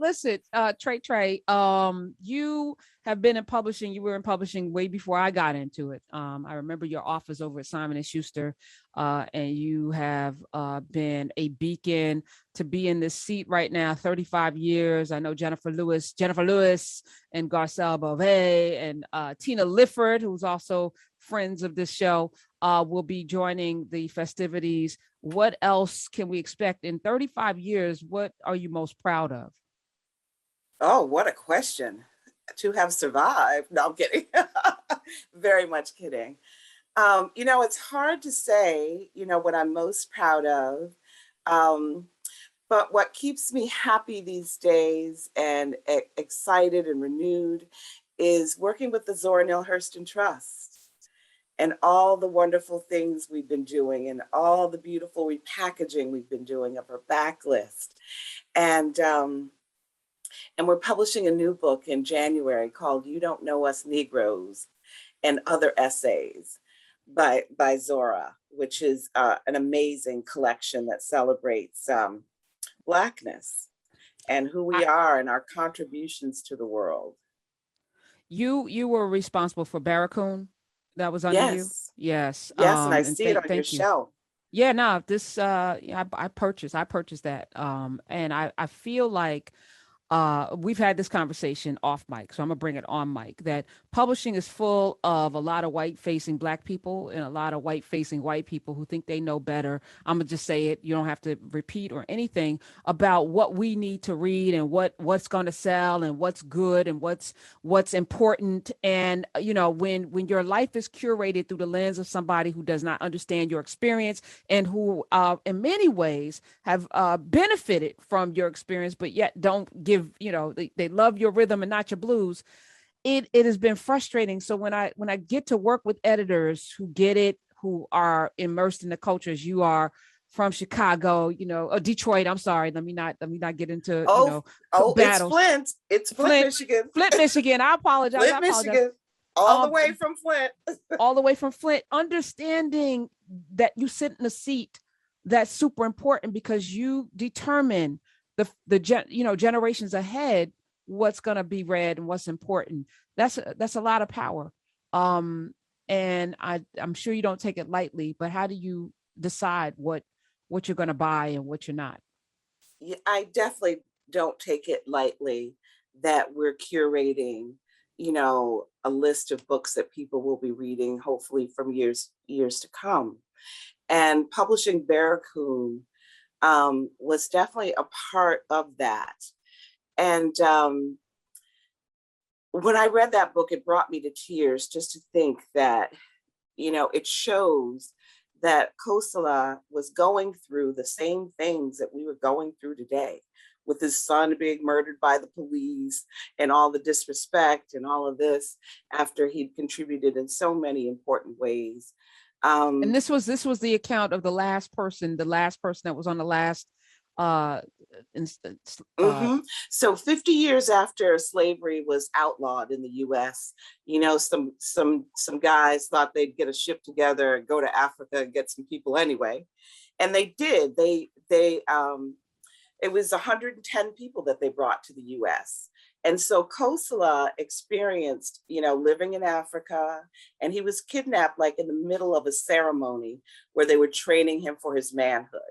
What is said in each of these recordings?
listen, Trey, you have been in publishing. You were in publishing way before I got into it. I remember your office over at Simon and Schuster, and you have been a beacon to be in this seat right now, 35 years. I know Jennifer Lewis, and Garcelle Beauvais, and Tina Lifford, who's also friends of this show, will be joining the festivities. What else can we expect in 35 years? What are you most proud of? Oh, what a question. To have survived. No, I'm kidding. Very much kidding. It's hard to say, what I'm most proud of. But what keeps me happy these days and excited and renewed is working with the Zora Neale Hurston Trust and all the wonderful things we've been doing and all the beautiful repackaging we've been doing of her backlist. And we're publishing a new book in January called You Don't Know Us Negroes and Other Essays by Zora, which is an amazing collection that celebrates Blackness and who we are and our contributions to the world. You were responsible for Barracoon. That was under you? Yes. Yes, and I see it on your shelf. Yeah, no, this I purchased that. And I feel like we've had this conversation off mic, so I'm gonna bring it on mic, that publishing is full of a lot of white facing Black people and a lot of white facing white people who think they know better. I'm gonna just say it. You don't have to repeat or anything about what we need to read and what's going to sell and what's good and what's important. And when your life is curated through the lens of somebody who does not understand your experience and who in many ways have benefited from your experience, but yet don't give, they love your rhythm and not your blues. It has been frustrating. So when I get to work with editors who get it, who are immersed in the culture, as you are from Chicago, or Detroit. I'm sorry. Let me not get into battles. It's Flint, Michigan. Flint, Michigan. I apologize. Flint, Michigan. All the way from Flint. All the way from Flint. Understanding that you sit in a seat that's super important because you determine the generations ahead what's going to be read and what's important. That's a lot of power. And I'm sure you don't take it lightly, but how do you decide what you're going to buy and what you're not? Yeah, I definitely don't take it lightly that we're curating, a list of books that people will be reading, hopefully from years to come. And publishing Barracoon was definitely a part of that. And when I read that book, it brought me to tears just to think that, it shows that Kosala was going through the same things that we were going through today, with his son being murdered by the police and all the disrespect and all of this after he'd contributed in so many important ways. And this was the account of the last person that was on the last instance. So 50 years after slavery was outlawed in the US, some guys thought they'd get a ship together and go to Africa and get some people anyway. And they did. It was 110 people that they brought to the US. And so Kosala experienced, living in Africa, and he was kidnapped like in the middle of a ceremony where they were training him for his manhood.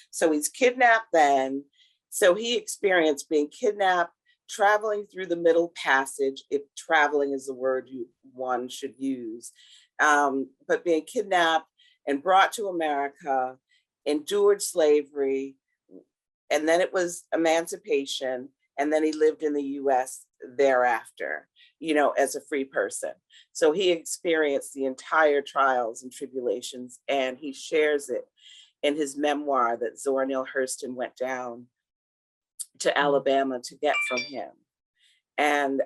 So he's kidnapped then. So he experienced being kidnapped, traveling through the Middle Passage, if traveling is the word one should use, but being kidnapped and brought to America, endured slavery, and then it was emancipation. And then he lived in the US thereafter, as a free person. So he experienced the entire trials and tribulations, and he shares it in his memoir that Zora Neale Hurston went down to Alabama to get from him. And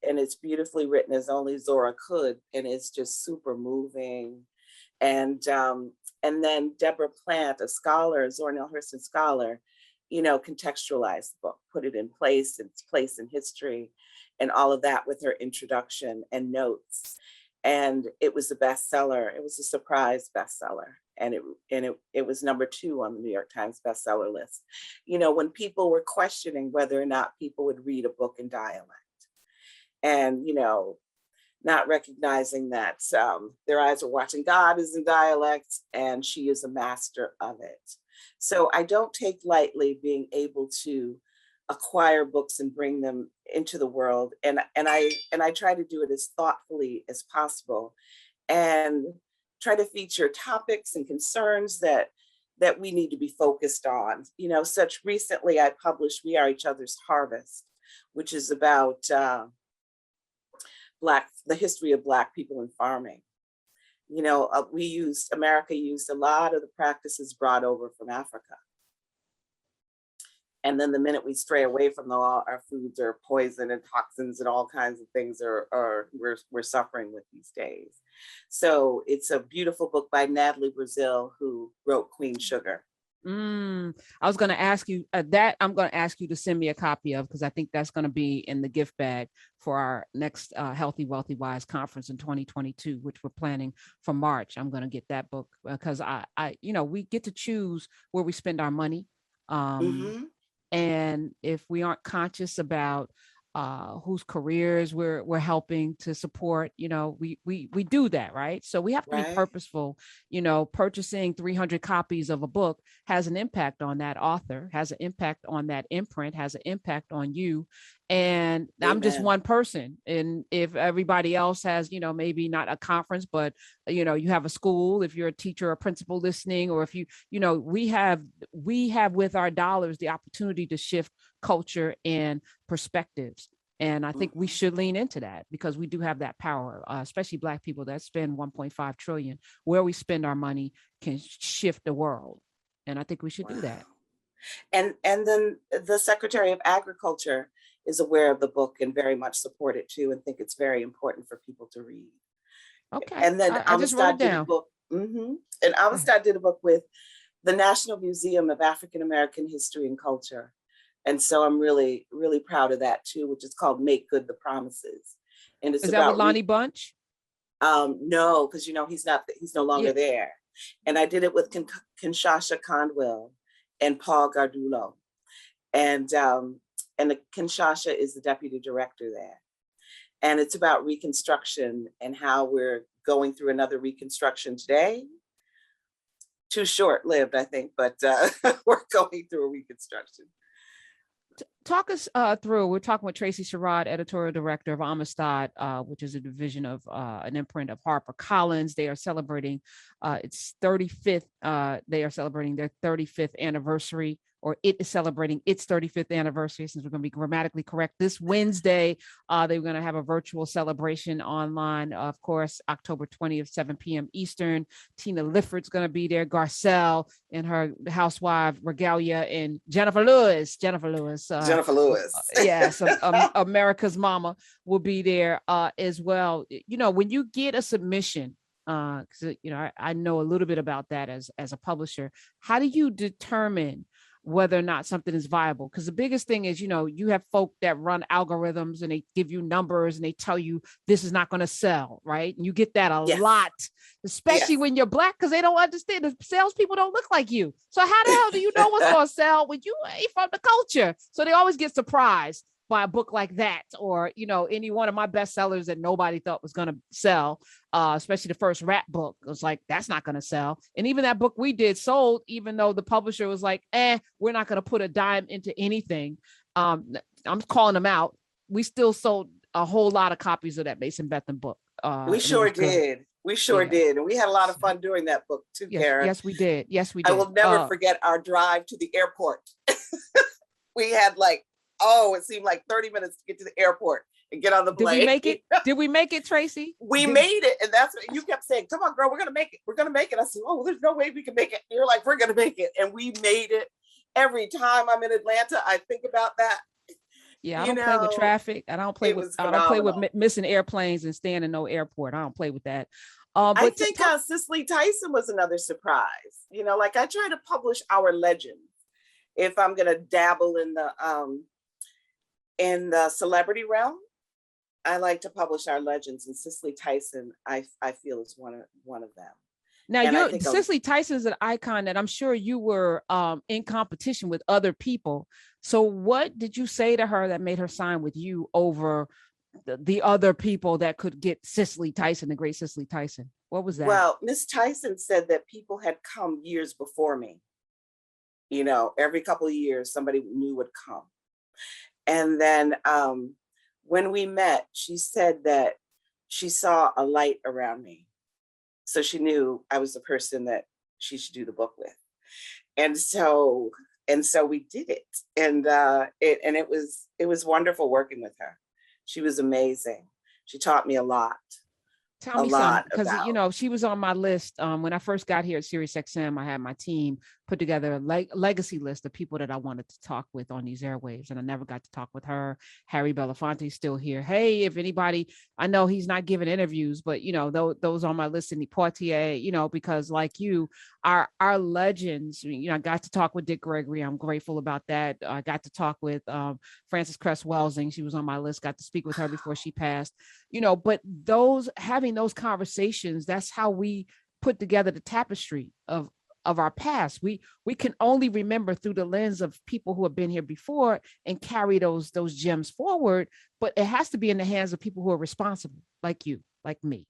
it's beautifully written as only Zora could, and it's just super moving. And then Deborah Plant, a scholar, a Zora Neale Hurston scholar, contextualized the book, put it in place, its place in history, and all of that with her introduction and notes. And it was a bestseller. It was a surprise bestseller. and it was #2 on the New York Times bestseller list. You know, when people were questioning whether or not people would read a book in dialect, and you know, not recognizing that their eyes are watching. God is in dialect, and she is a master of it. So I don't take lightly being able to acquire books and bring them into the world, and I try to do it as thoughtfully as possible, and try to feature topics and concerns that we need to be focused on. You know, such recently I published "We Are Each Other's Harvest," which is about the history of Black people in farming. You know, America used a lot of the practices brought over from Africa. And then the minute we stray away from them, all our foods are poison and toxins and all kinds of things we're suffering with these days. So it's a beautiful book by Natalie Brazil, who wrote Queen Sugar. I was going to ask you that. I'm going to ask you to send me a copy of, because I think that's going to be in the gift bag for our next Healthy, Wealthy, Wise conference in 2022, which we're planning for March. I'm going to get that book because we get to choose where we spend our money. And if we aren't conscious about whose careers we're helping to support, we do that, right? So we have to be purposeful. Purchasing 300 copies of a book has an impact on that author, has an impact on that imprint, has an impact on you. And I'm just one person. And if everybody else has, maybe not a conference, but, you have a school, if you're a teacher or principal listening, or if we have with our dollars the opportunity to shift culture and perspectives. And I think we should lean into that, because we do have that power, especially Black people that spend 1.5 trillion. Where we spend our money can shift the world. And I think we should do that. And then the Secretary of Agriculture is aware of the book and very much support it too, and think it's very important for people to read. Okay. And then Amistad did a book. And Amistad did a book with the National Museum of African American History and Culture. And so I'm really, really proud of that too, which is called "Make Good the Promises." And it's is that with Lonnie Bunch? No, because he's no longer there. And I did it with Kinshasa Condwell and Paul Gardulo. And the Kinshasa is the deputy director there. And it's about Reconstruction and how we're going through another Reconstruction today. Too short-lived, I think, but we're going through a Reconstruction. Talk us through. We're talking with Tracy Sherrod, editorial director of Amistad, which is a division of an imprint of HarperCollins. They are celebrating its 35th. They are celebrating their 35th anniversary, or it is celebrating its 35th anniversary, since we're going to be grammatically correct. This Wednesday, they're going to have a virtual celebration online, of course, October 20th, 7 p.m. Eastern. Tina Lifford's going to be there, Garcelle in her housewife regalia, and Jennifer Lewis. Yes, America's Mama will be there as well. When you get a submission, I know a little bit about that as a publisher. How do you determine whether or not something is viable? Because the biggest thing is, you have folk that run algorithms and they give you numbers and they tell you this is not going to sell, right? And you get that a lot, especially when you're Black, because they don't understand. The salespeople don't look like you. So how the hell do you know what's going to sell when you ain't from the culture? So they always get surprised by a book like that, or any one of my bestsellers that nobody thought was going to sell, especially the first rap book. It was like, that's not going to sell. And even that book we did sold, even though the publisher was like, we're not going to put a dime into anything. I'm calling them out. We still sold a whole lot of copies of that Mason Bethune book. We sure did. We sure did. And we had a lot of fun doing that book too, Karen. Yes, we did. I will never forget our drive to the airport. We had it seemed like 30 minutes to get to the airport and get on the plane. Did we make it? Did we make it, Tracy? We made it. And that's what you kept saying. Come on, girl, we're going to make it. We're going to make it. I said, there's no way we can make it. And you're like, we're going to make it. And we made it. Every time I'm in Atlanta, I think about that. Yeah, I don't play with traffic. I don't play with missing airplanes and staying in no airport. I don't play with that. But I think Cicely Tyson was another surprise. I try to publish our legends. If I'm going to dabble in the celebrity realm, I like to publish our legends, and Cicely Tyson, I feel, is one of them. Now, And I you're think, Cicely Tyson is an icon that I'm sure you were in competition with other people. So what did you say to her that made her sign with you over the other people that could get Cicely Tyson, the great Cicely Tyson? What was that? well, Miss Tyson said that people had come years before me. You know, every couple of years, somebody new would come. And then when we met, she said that she saw a light around me. So she knew I was the person that she should do the book with. And so we did it. And it was wonderful working with her. She was amazing. She taught me a lot Tell me some, because about. she was on my list when I first got here at SiriusXM. I had my team put together a legacy list of people that I wanted to talk with on these airwaves, and I never got to talk with her. Harry Belafonte's still here. Hey, if anybody, I know he's not giving interviews, but those on my list, Sidney Poitier, because like you, our legends. I got to talk with Dick Gregory. I'm grateful about that. I got to talk with Frances Cress Welsing. She was on my list. Got to speak with her before she passed. But having those conversations, that's how we put together the tapestry of our past. We can only remember through the lens of people who have been here before and carry those gems forward, but it has to be in the hands of people who are responsible, like you, like me.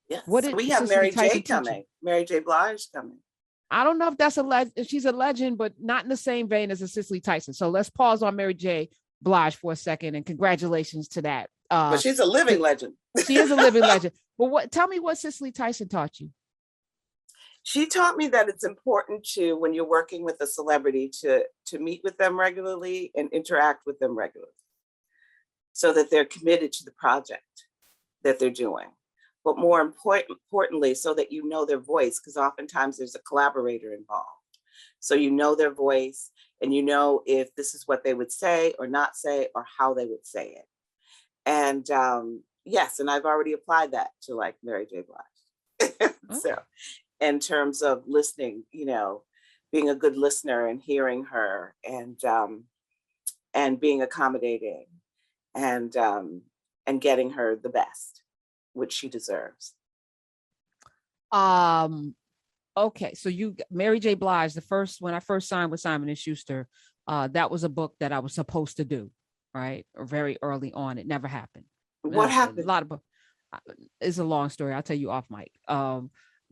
Yes. What did We have Cicely Mary Tyson J teach you? coming, Mary J. Blige coming. I don't know if that's she's a legend, but not in the same vein as a Cicely Tyson. So let's pause on Mary J. Blige for a second, and congratulations to that. But she's a living legend. She is a living legend. But tell me what Cicely Tyson taught you. She taught me that it's important to, when you're working with a celebrity, to meet with them regularly and interact with them regularly, so that they're committed to the project that they're doing. But more importantly, so that you know their voice, because oftentimes there's a collaborator involved. So you know their voice, and you know if this is what they would say or not say, or how they would say it. And yes, and I've already applied that to like Mary J. Blige. So in terms of listening, being a good listener and hearing her, and being accommodating, and getting her the best, which she deserves. Okay, so Mary J. Blige, when I first signed with Simon and Schuster, that was a book that I was supposed to do, right? Or very early on. It never happened. What happened? A lot of it's a long story. I'll tell you off mic.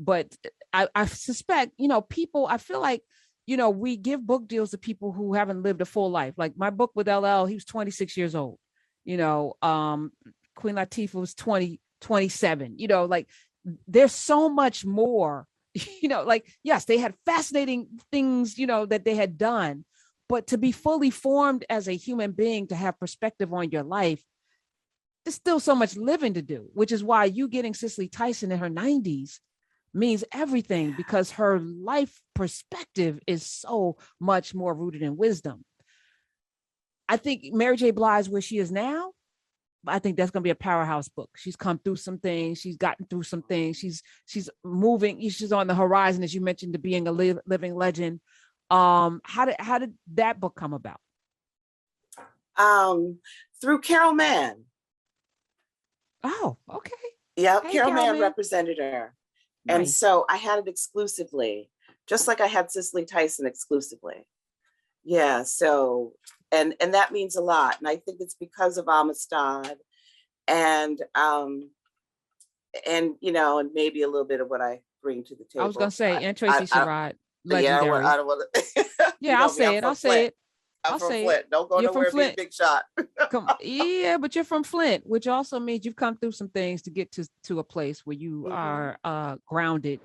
But I suspect, people, I feel like, we give book deals to people who haven't lived a full life. Like my book with LL, he was 26 years old. Queen Latifah was 27, like there's so much more, like, yes, they had fascinating things, that they had done, but to be fully formed as a human being, to have perspective on your life, there's still so much living to do, which is why you getting Cicely Tyson in her 90s means everything, because her life perspective is so much more rooted in wisdom. I think Mary J. Blige, where she is now, I think that's going to be a powerhouse book. She's come through some things. She's gotten through some things. She's moving. She's on the horizon, as you mentioned, to being a living legend. How did that book come about? Through Carol Mann. Oh, okay. Yeah, Hey, Carol Mann represented her. Nice. And so I had it exclusively, just like I had Cicely Tyson exclusively. Yeah, so, and that means a lot. And I think it's because of Amistad, and and maybe a little bit of what I bring to the table. I was gonna say, and Tracy Sherrod, legendary. Yeah, I don't want to. Yeah, I'll say it. I'm from Flint. Don't go nowhere, be a big shot. Yeah, but you're from Flint, which also means you've come through some things to get to a place where you are grounded.